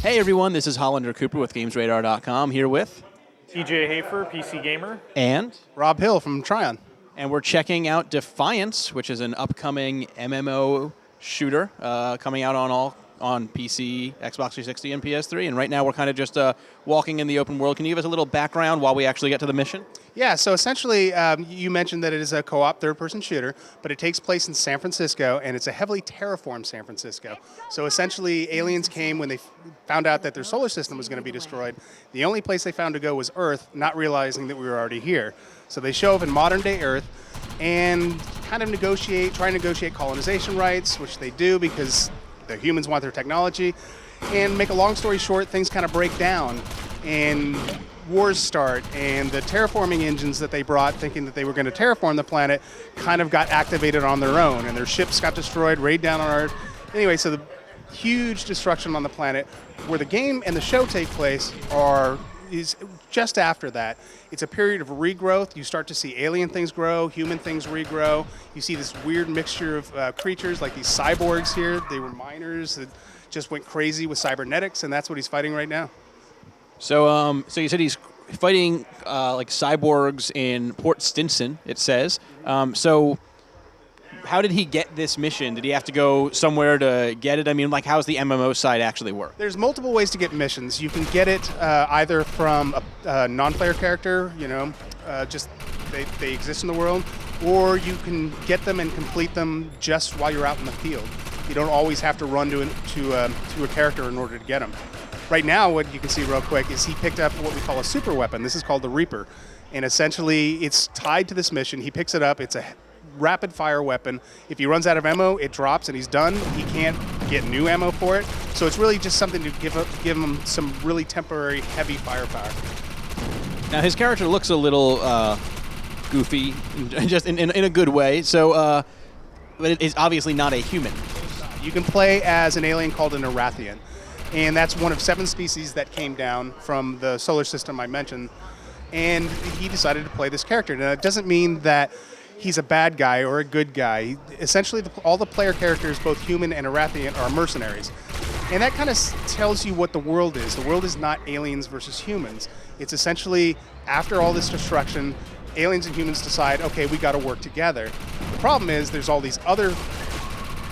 Hey everyone, this is Hollander Cooper with GamesRadar.com, here with TJ Hafer, PC Gamer. and Rob Hill from Trion. we're checking out Defiance, which is an upcoming MMO shooter coming out on PC, Xbox 360, and PS3. And right now we're kind of just walking in the open world. Can you give us a little background while we actually get to the mission? Yeah, so essentially, you mentioned that it is a co-op third-person shooter, but it takes place in San Francisco, and it's a heavily terraformed San Francisco. So essentially, aliens came when they found out that their solar system was going to be destroyed. The only place they found to go was Earth, not realizing that we were already here. So they show up in modern-day Earth and kind of try and negotiate colonization rights, which they do because the humans want their technology. And make a long story short, things kind of break down, and wars start, and the terraforming engines that they brought thinking that they were going to terraform the planet kind of got activated on their own, and their ships got destroyed, raid down on Earth. Anyway, so the huge destruction on the planet. Where the game and the show take place is just after that. It's a period of regrowth. You start to see alien things grow, human things regrow. You see this weird mixture of creatures like these cyborgs here. They were miners that just went crazy with cybernetics, and that's what he's fighting right now. So you said he's fighting like cyborgs in Port Stinson, it says. So how did he get this mission? Did he have to go somewhere to get it? I mean, like, how's the MMO side actually work? There's multiple ways to get missions. You can get it either from a non-player character, just they exist in the world, or you can get them and complete them just while you're out in the field. You don't always have to run to a character in order to get them. Right now, what you can see real quick is he picked up what we call a super weapon. This is called the Reaper, and essentially it's tied to this mission. He picks it up. It's a rapid fire weapon. If he runs out of ammo, it drops and he's done. He can't get new ammo for it. So it's really just something to give him some really temporary heavy firepower. Now his character looks a little goofy, just in a good way. So, but it is obviously not a human. You can play as an alien called an Arathian, and that's one of 7 species that came down from the solar system I mentioned. And he decided to play this character. Now, it doesn't mean that he's a bad guy or a good guy. Essentially, all the player characters, both human and Arathian, are mercenaries. And that kind of tells you what the world is. The world is not aliens versus humans. It's essentially, after all this destruction, aliens and humans decide, okay, we got to work together. The problem is there's all these other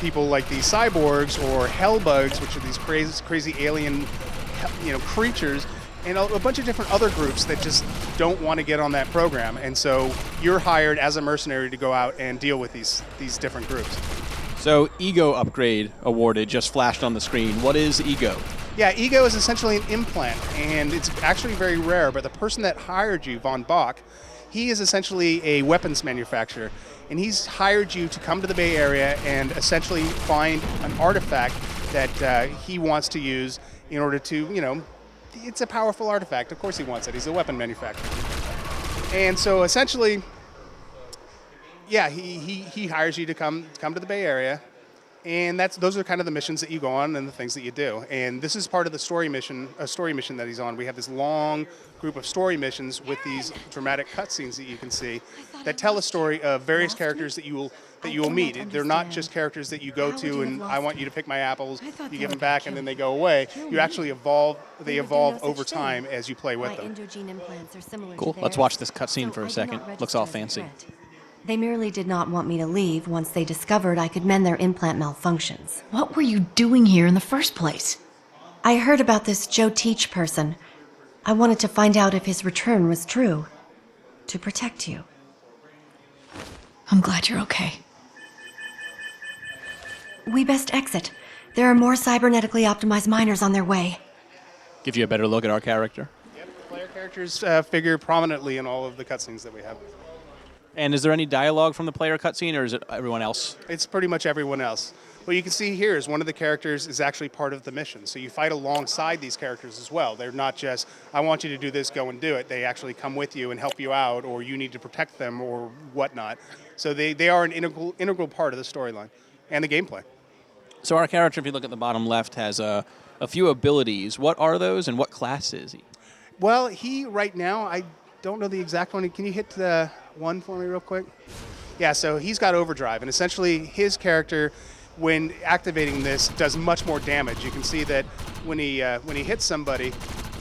people like these cyborgs or Hellbugs, which are these crazy alien creatures, and a bunch of different other groups that just don't want to get on that program. And so you're hired as a mercenary to go out and deal with these different groups. So Ego upgrade awarded just flashed on the screen. What is Ego? Yeah, Ego is essentially an implant, and it's actually very rare, but the person that hired you, Von Bach, he is essentially a weapons manufacturer, and he's hired you to come to the Bay Area and essentially find an artifact that he wants to use in order to, it's a powerful artifact. Of course he wants it. He's a weapon manufacturer. And so essentially, yeah, he hires you to come to the Bay Area, and those are kind of the missions that you go on and the things that you do. And this is part of the story mission that he's on. We have this long group of story missions with these dramatic cutscenes that you can see that tell a story of various characters that you will meet. They're not just characters that you go to and I want you to pick my apples, you give them back, and then they go away. You actually evolve. They evolve over time as you play with them. Cool. Let's watch this cutscene for a second. Looks all fancy. They merely did not want me to leave once they discovered I could mend their implant malfunctions. What were you doing here in the first place? I heard about this Joe Teach person. I wanted to find out if his return was true. To protect you. I'm glad you're okay. We best exit. There are more cybernetically optimized miners on their way. Give you a better look at our character. Yep, player characters figure prominently in all of the cutscenes that we have. And is there any dialogue from the player cutscene, or is it everyone else? It's pretty much everyone else. What you can see here is one of the characters is actually part of the mission. So you fight alongside these characters as well. They're not just, I want you to do this, go and do it. They actually come with you and help you out, or you need to protect them or whatnot. So they are an integral part of the storyline and the gameplay. So our character, if you look at the bottom left, has a few abilities. What are those, and what class is he? Well, he right now, I don't know the exact one. Can you hit the one for me real quick? Yeah, so he's got overdrive, and essentially his character when activating this, does much more damage. You can see that when he hits somebody,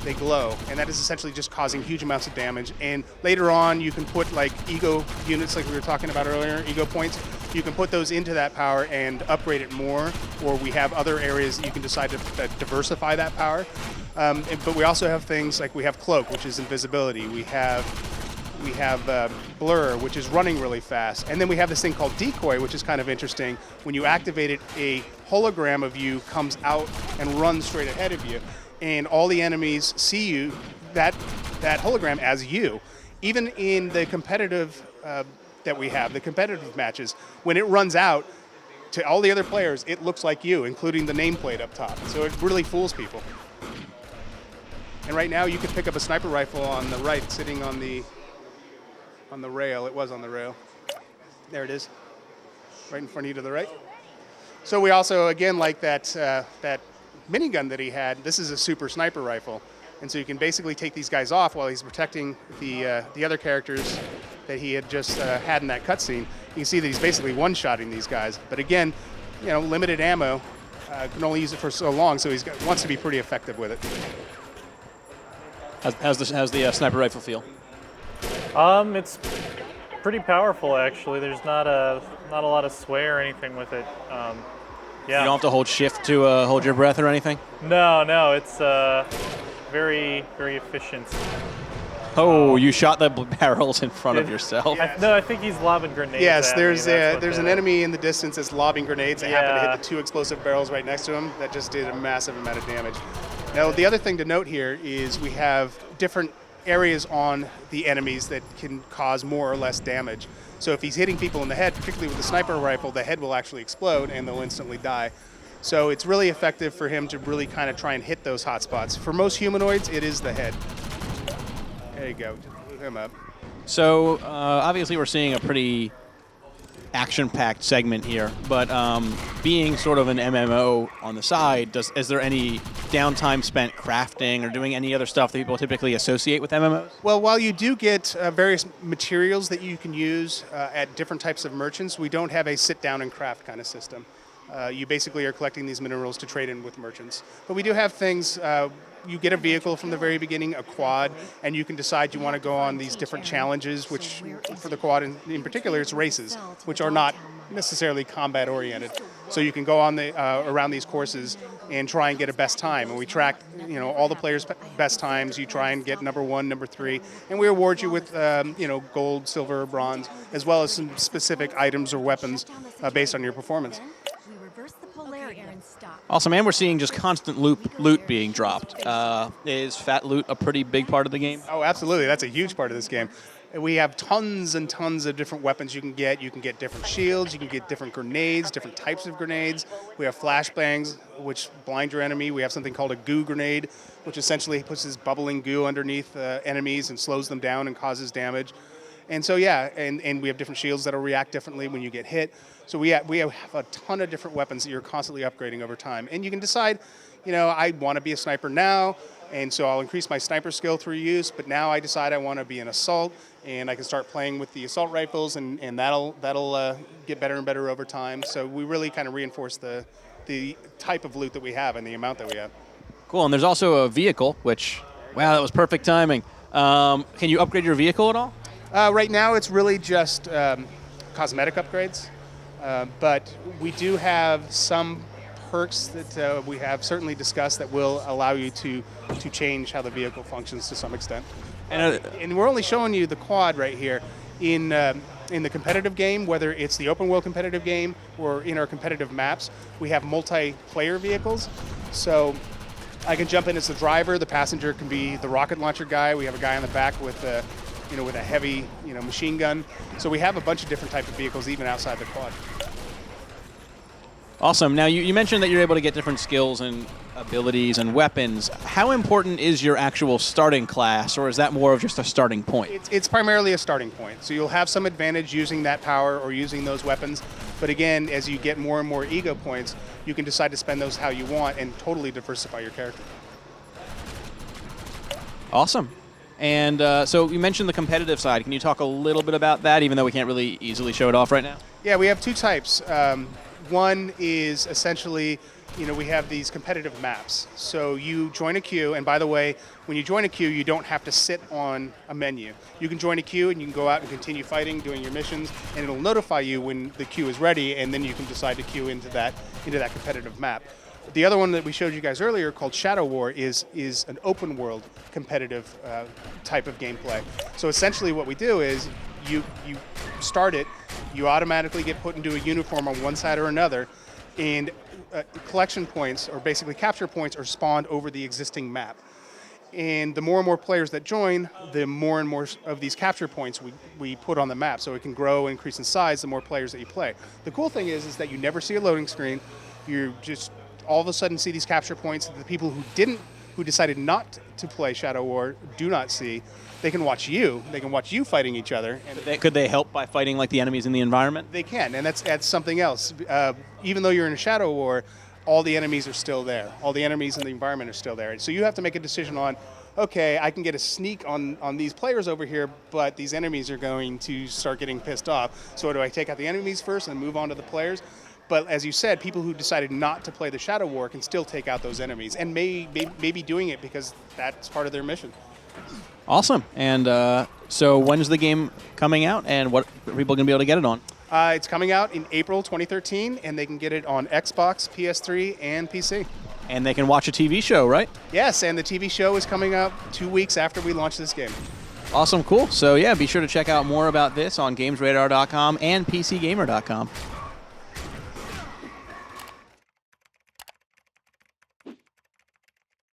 they glow, and that is essentially just causing huge amounts of damage. And later on, you can put like ego units, like we were talking about earlier, ego points. You can put those into that power and upgrade it more, or we have other areas that you can decide to diversify that power. But we also have things like we have Cloak, which is invisibility. We have Blur, which is running really fast. And then we have this thing called Decoy, which is kind of interesting. When you activate it, a hologram of you comes out and runs straight ahead of you. And all the enemies see you, that hologram, as you. Even in the competitive that we have, the competitive matches, when it runs out, to all the other players, it looks like you, including the nameplate up top. So it really fools people. And right now, you can pick up a sniper rifle on the right, sitting on the rail. It was on the rail. There it is, right in front of you to the right. So we also, again, like that minigun that he had. This is a super sniper rifle, and so you can basically take these guys off while he's protecting the other characters that he had just had in that cutscene. You can see that he's basically one-shotting these guys. But again, limited ammo, can only use it for so long, so wants to be pretty effective with it. How's the sniper rifle feel? It's pretty powerful actually. There's not a lot of sway or anything with it. Yeah. You don't have to hold shift to hold your breath or anything? No, it's very, very efficient. Oh, you shot the barrels in front of yourself. No, I think he's lobbing grenades. Yes, at there's me. an enemy in the distance that's lobbing grenades. They happen to hit the two explosive barrels right next to him. That just did a massive amount of damage. Now, the other thing to note here is we have different areas on the enemies that can cause more or less damage. So if he's hitting people in the head, particularly with the sniper rifle, the head will actually explode and they'll instantly die. So it's really effective for him to really kind of try and hit those hot spots. For most humanoids, it is the head. There you go. Just blew him up. So obviously we're seeing a pretty action-packed segment here, but being sort of an MMO on the side, is there any downtime spent crafting or doing any other stuff that people typically associate with MMOs? Well, while you do get various materials that you can use at different types of merchants, we don't have a sit-down and craft kind of system. You basically are collecting these minerals to trade in with merchants. But we do have things, you get a vehicle from the very beginning, a quad, and you can decide you want to go on these different challenges, which for the quad in particular, it's races, which are not necessarily combat oriented. So you can go on around these courses and try and get a best time. And we track all the players' best times. You try and get number 1, number 3, and we award you with gold, silver, bronze, as well as some specific items or weapons based on your performance. Awesome, and we're seeing just constant loot being dropped. Is fat loot a pretty big part of the game? Oh, absolutely. That's a huge part of this game. We have tons and tons of different weapons you can get. You can get different shields. You can get different grenades, different types of grenades. We have flashbangs, which blind your enemy. We have something called a goo grenade, which essentially puts this bubbling goo underneath enemies and slows them down and causes damage. And so, yeah, and we have different shields that will react differently when you get hit. So we have a ton of different weapons that you're constantly upgrading over time. And you can decide, I want to be a sniper now, and so I'll increase my sniper skill through use, but now I decide I want to be an assault, and I can start playing with the assault rifles, and that'll get better and better over time. So we really kind of reinforce the type of loot that we have and the amount that we have. Cool, and there's also a vehicle, which, wow, that was perfect timing. Can you upgrade your vehicle at all? Right now, it's really just cosmetic upgrades, but we do have some perks that we have certainly discussed that will allow you to change how the vehicle functions to some extent. And we're only showing you the quad right here. In the competitive game, whether it's the open world competitive game or in our competitive maps, we have multiplayer vehicles. So I can jump in as the driver. The passenger can be the rocket launcher guy. We have a guy on the back with a heavy, machine gun. So we have a bunch of different types of vehicles even outside the quad. Awesome. Now, you mentioned that you're able to get different skills and abilities and weapons. How important is your actual starting class, or is that more of just a starting point? It's primarily a starting point. So you'll have some advantage using that power or using those weapons. But again, as you get more and more ego points, you can decide to spend those how you want and totally diversify your character. Awesome. And so you mentioned the competitive side. Can you talk a little bit about that, even though we can't really easily show it off right now? Yeah, we have two types. One is essentially, we have these competitive maps. So you join a queue, and by the way, when you join a queue, you don't have to sit on a menu. You can join a queue, and you can go out and continue fighting, doing your missions, and it'll notify you when the queue is ready, and then you can decide to queue into that competitive map. The other one that we showed you guys earlier, called Shadow War, is an open world competitive type of gameplay. So essentially what we do is you start it, you automatically get put into a uniform on one side or another, and collection points, or basically capture points, are spawned over the existing map. And the more and more players that join, the more and more of these capture points we put on the map, so it can grow and increase in size the more players that you play. The cool thing is that you never see a loading screen. You just all of a sudden see these capture points that the people who decided not to play Shadow War do not see. They can watch you. They can watch you fighting each other. And Could they help by fighting like the enemies in the environment? they can, and that's something else. Even though you're in a Shadow War, all the enemies are still there. All the enemies in the environment are still there. So you have to make a decision on, okay, I can get a sneak on these players over here, but these enemies are going to start getting pissed off. So do I take out the enemies first and move on to the players? But as you said, people who decided not to play the Shadow War can still take out those enemies, and may be doing it because that's part of their mission. Awesome. And so when's the game coming out, and what are people going to be able to get it on? It's coming out in April 2013, and they can get it on Xbox, PS3, and PC. And they can watch a TV show, right? Yes, and the TV show is coming up 2 weeks after we launch this game. Awesome, cool. So yeah, be sure to check out more about this on GamesRadar.com and PCGamer.com.